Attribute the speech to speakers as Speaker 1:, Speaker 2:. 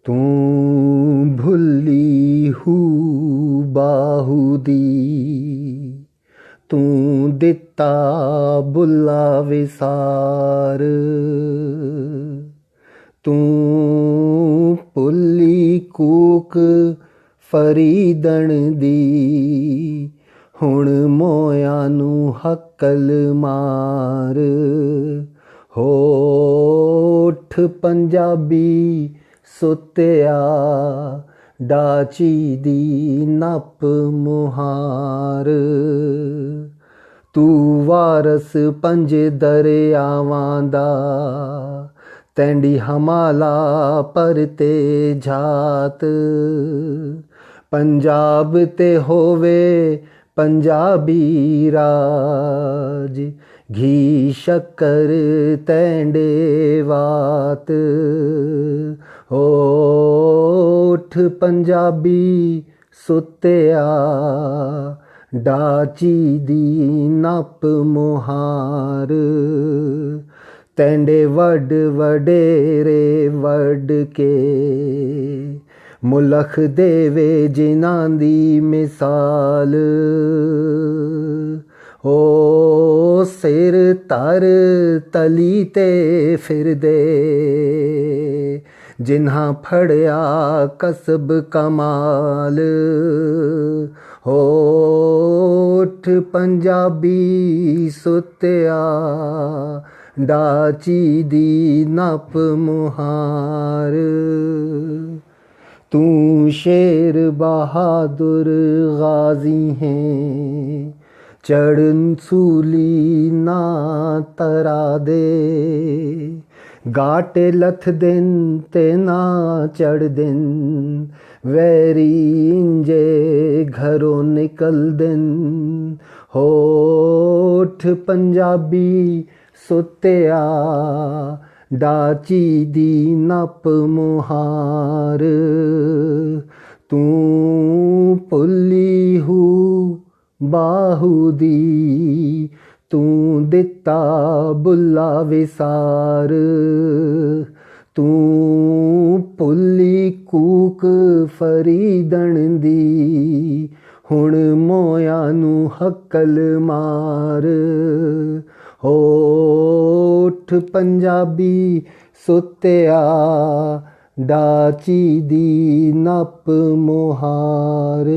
Speaker 1: तू भुल्ली हूँ बाहू दी, तू दिता बुला विसार। तू भुल्ली कूक फरीदण दी, हुण मोया नू हकल मार। होठ पंजाबी सुत्या डाची दी नप मुहार। तू वारस पंज दरियावां दा, तैंडी हमाला परते जात। पंजाब ते होवे पंजाबी राज, घी शक्कर तैंडे वात। होठ पंजाबी सुत्या डाची दी नप मुहार। तैंडे वड वडेरे वड के, मुलख देवे जिन्हां दी मिसाल। ओ सिर तर तली ते फिरदे, जिन्हां फड़िया कसब कमाल। होठ पंजाबी सुत्या डाची दी नप मुहार। तू शेर बहादुर गाजी है, चढ़न सूली ना तरा दे। गाटे लथ दिन ते ना चढ़ दिन, वैरी इंजे घरों निकल दिन। होठ पंजाबी सुत्या डाची दी नप मुहार। तू भुल्ली हूँ बाहू दी, तू दिता बुला विसार। तू भुल्ली कूक फरीदण दी, हुण मोया नू हकल मार। होठ पंजाबी सुत्या डाची दी नप मुहार।